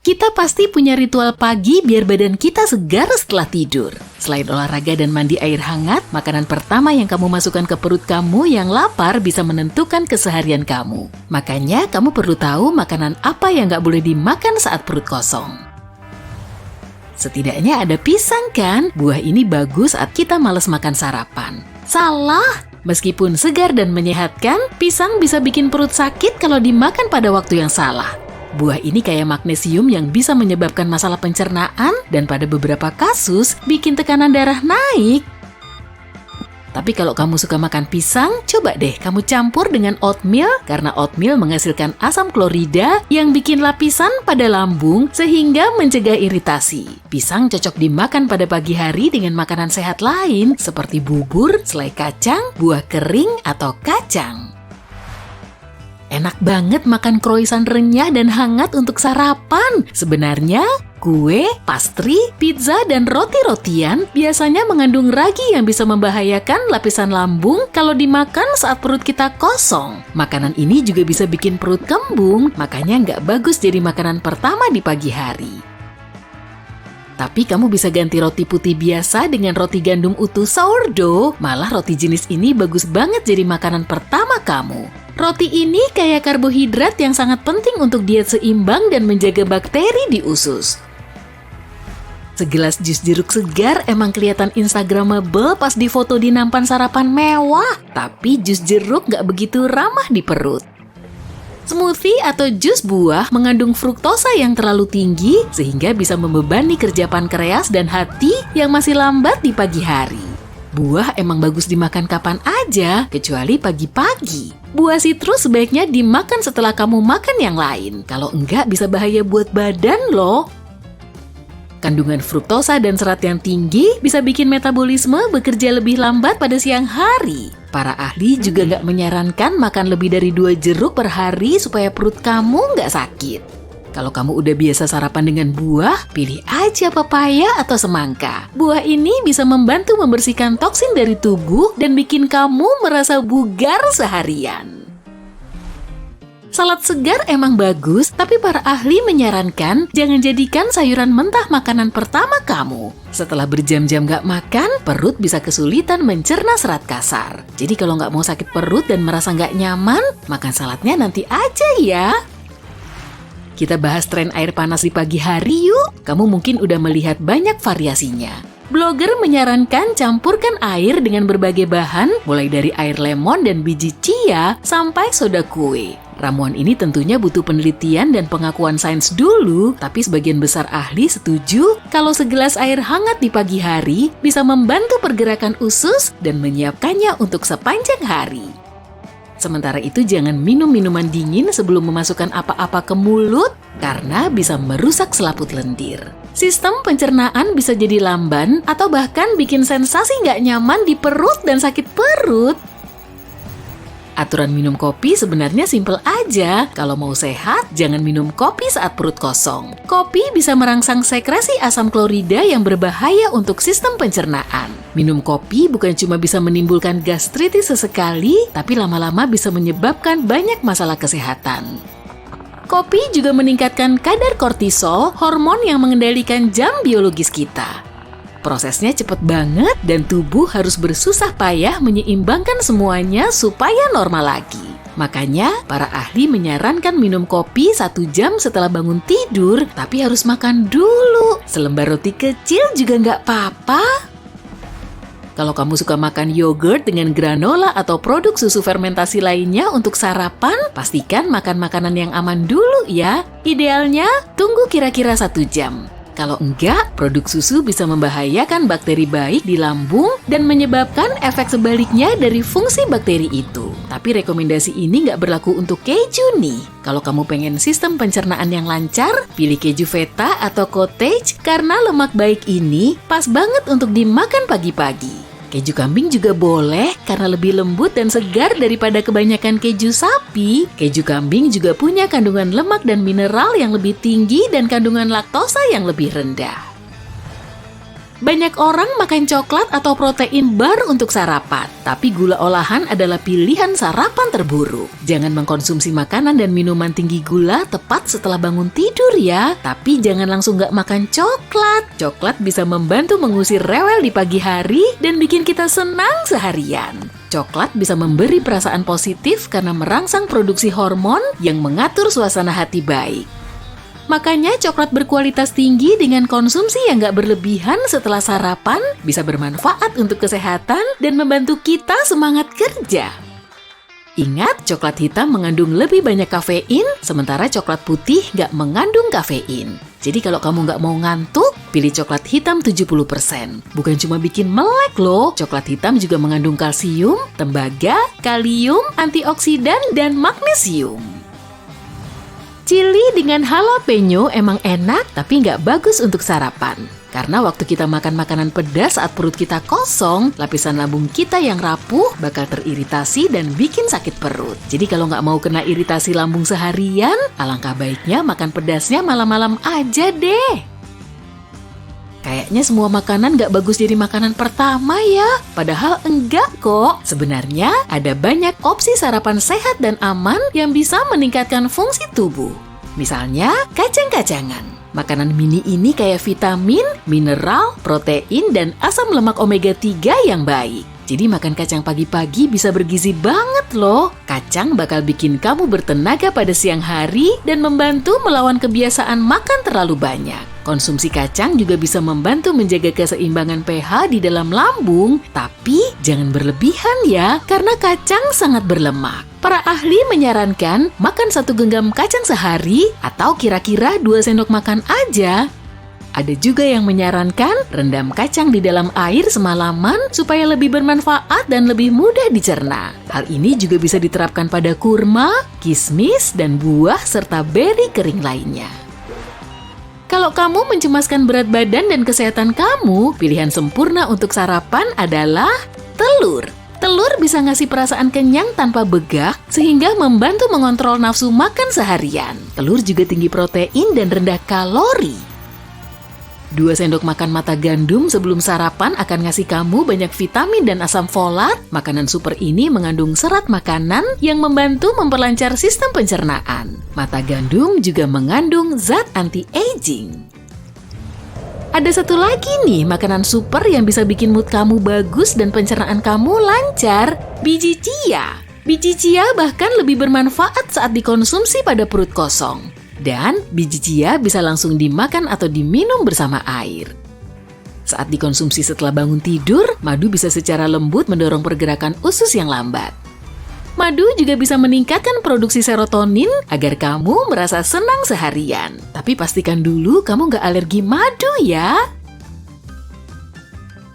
Kita pasti punya ritual pagi biar badan kita segar setelah tidur. Selain olahraga dan mandi air hangat, makanan pertama yang kamu masukkan ke perut kamu yang lapar bisa menentukan keseharian kamu. Makanya kamu perlu tahu makanan apa yang nggak boleh dimakan saat perut kosong. Setidaknya ada pisang kan? Buah ini bagus saat kita malas makan sarapan. Salah! Meskipun segar dan menyehatkan, pisang bisa bikin perut sakit kalau dimakan pada waktu yang salah. Buah ini kaya magnesium yang bisa menyebabkan masalah pencernaan dan pada beberapa kasus bikin tekanan darah naik. Tapi kalau kamu suka makan pisang, coba deh kamu campur dengan oatmeal karena oatmeal menghasilkan asam klorida yang bikin lapisan pada lambung sehingga mencegah iritasi. Pisang cocok dimakan pada pagi hari dengan makanan sehat lain seperti bubur, selai kacang, buah kering, atau kacang. Enak banget makan croissant renyah dan hangat untuk sarapan. Sebenarnya, kue, pastry, pizza, dan roti-rotian biasanya mengandung ragi yang bisa membahayakan lapisan lambung kalau dimakan saat perut kita kosong. Makanan ini juga bisa bikin perut kembung, makanya nggak bagus jadi makanan pertama di pagi hari. Tapi kamu bisa ganti roti putih biasa dengan roti gandum utuh sourdough. Malah roti jenis ini bagus banget jadi makanan pertama kamu. Roti ini kaya karbohidrat yang sangat penting untuk diet seimbang dan menjaga bakteri di usus. Segelas jus jeruk segar emang kelihatan instagramable pas difoto di nampan sarapan mewah. Tapi jus jeruk nggak begitu ramah di perut. Smoothie atau jus buah mengandung fruktosa yang terlalu tinggi sehingga bisa membebani kerja pankreas dan hati yang masih lambat di pagi hari. Buah emang bagus dimakan kapan aja, kecuali pagi-pagi. Buah sitrus sebaiknya dimakan setelah kamu makan yang lain. Kalau enggak bisa bahaya buat badan loh. Kandungan fruktosa dan serat yang tinggi bisa bikin metabolisme bekerja lebih lambat pada siang hari. Para ahli juga nggak menyarankan makan lebih dari 2 jeruk per hari supaya perut kamu nggak sakit. Kalau kamu udah biasa sarapan dengan buah, pilih aja pepaya atau semangka. Buah ini bisa membantu membersihkan toksin dari tubuh dan bikin kamu merasa bugar seharian. Salad segar emang bagus, tapi para ahli menyarankan jangan jadikan sayuran mentah makanan pertama kamu. Setelah berjam-jam gak makan, perut bisa kesulitan mencerna serat kasar. Jadi kalau gak mau sakit perut dan merasa gak nyaman, makan saladnya nanti aja ya. Kita bahas tren air panas di pagi hari yuk. Kamu mungkin udah melihat banyak variasinya. Blogger menyarankan campurkan air dengan berbagai bahan, mulai dari air lemon dan biji chia sampai soda kue. Ramuan ini tentunya butuh penelitian dan pengakuan sains dulu, tapi sebagian besar ahli setuju kalau segelas air hangat di pagi hari bisa membantu pergerakan usus dan menyiapkannya untuk sepanjang hari. Sementara itu jangan minum minuman dingin sebelum memasukkan apa-apa ke mulut karena bisa merusak selaput lendir. Sistem pencernaan bisa jadi lamban atau bahkan bikin sensasi nggak nyaman di perut dan sakit perut. Aturan minum kopi sebenarnya simpel aja. Kalau mau sehat, jangan minum kopi saat perut kosong. Kopi bisa merangsang sekresi asam klorida yang berbahaya untuk sistem pencernaan. Minum kopi bukan cuma bisa menimbulkan gastritis sesekali, tapi lama-lama bisa menyebabkan banyak masalah kesehatan. Kopi juga meningkatkan kadar kortisol, hormon yang mengendalikan jam biologis kita. Prosesnya cepat banget dan tubuh harus bersusah payah menyeimbangkan semuanya supaya normal lagi. Makanya, para ahli menyarankan minum kopi 1 jam setelah bangun tidur, tapi harus makan dulu. Selembar roti kecil juga nggak apa-apa. Kalau kamu suka makan yogurt dengan granola atau produk susu fermentasi lainnya untuk sarapan, pastikan makan makanan yang aman dulu ya. Idealnya, tunggu kira-kira 1 jam. Kalau enggak, produk susu bisa membahayakan bakteri baik di lambung dan menyebabkan efek sebaliknya dari fungsi bakteri itu. Tapi rekomendasi ini nggak berlaku untuk keju nih. Kalau kamu pengen sistem pencernaan yang lancar, pilih keju feta atau cottage karena lemak baik ini pas banget untuk dimakan pagi-pagi. Keju kambing juga boleh karena lebih lembut dan segar daripada kebanyakan keju sapi. Keju kambing juga punya kandungan lemak dan mineral yang lebih tinggi dan kandungan laktosa yang lebih rendah. Banyak orang makan coklat atau protein bar untuk sarapan, tapi gula olahan adalah pilihan sarapan terburuk. Jangan mengkonsumsi makanan dan minuman tinggi gula tepat setelah bangun tidur ya, tapi jangan langsung nggak makan coklat. Coklat bisa membantu mengusir rewel di pagi hari dan bikin kita senang seharian. Coklat bisa memberi perasaan positif karena merangsang produksi hormon yang mengatur suasana hati baik. Makanya coklat berkualitas tinggi dengan konsumsi yang nggak berlebihan setelah sarapan bisa bermanfaat untuk kesehatan dan membantu kita semangat kerja. Ingat, coklat hitam mengandung lebih banyak kafein, sementara coklat putih nggak mengandung kafein. Jadi kalau kamu nggak mau ngantuk, pilih coklat hitam 70%. Bukan cuma bikin melek loh, coklat hitam juga mengandung kalsium, tembaga, kalium, antioksidan, dan magnesium. Chili dengan jalapeno emang enak tapi nggak bagus untuk sarapan. Karena waktu kita makan makanan pedas saat perut kita kosong, lapisan lambung kita yang rapuh bakal teriritasi dan bikin sakit perut. Jadi kalau nggak mau kena iritasi lambung seharian, alangkah baiknya makan pedasnya malam-malam aja deh. Kayaknya semua makanan nggak bagus jadi makanan pertama ya. Padahal enggak kok. Sebenarnya ada banyak opsi sarapan sehat dan aman yang bisa meningkatkan fungsi tubuh. Misalnya kacang-kacangan. Makanan mini ini kayak vitamin, mineral, protein, dan asam lemak omega 3 yang baik. Jadi makan kacang pagi-pagi bisa bergizi banget loh. Kacang bakal bikin kamu bertenaga pada siang hari dan membantu melawan kebiasaan makan terlalu banyak. Konsumsi kacang juga bisa membantu menjaga keseimbangan pH di dalam lambung, tapi jangan berlebihan ya, karena kacang sangat berlemak. Para ahli menyarankan makan 1 genggam kacang sehari atau kira-kira 2 sendok makan aja. Ada juga yang menyarankan rendam kacang di dalam air semalaman supaya lebih bermanfaat dan lebih mudah dicerna. Hal ini juga bisa diterapkan pada kurma, kismis, dan buah serta beri kering lainnya. Kalau kamu mencemaskan berat badan dan kesehatan kamu, pilihan sempurna untuk sarapan adalah telur. Telur bisa ngasih perasaan kenyang tanpa begah, sehingga membantu mengontrol nafsu makan seharian. Telur juga tinggi protein dan rendah kalori. 2 sendok makan mata gandum sebelum sarapan akan ngasih kamu banyak vitamin dan asam folat. Makanan super ini mengandung serat makanan yang membantu memperlancar sistem pencernaan. Mata gandum juga mengandung zat anti-aging. Ada satu lagi nih makanan super yang bisa bikin mood kamu bagus dan pencernaan kamu lancar, biji chia. Biji chia bahkan lebih bermanfaat saat dikonsumsi pada perut kosong. Dan biji chia bisa langsung dimakan atau diminum bersama air. Saat dikonsumsi setelah bangun tidur, madu bisa secara lembut mendorong pergerakan usus yang lambat. Madu juga bisa meningkatkan produksi serotonin agar kamu merasa senang seharian. Tapi pastikan dulu kamu nggak alergi madu ya.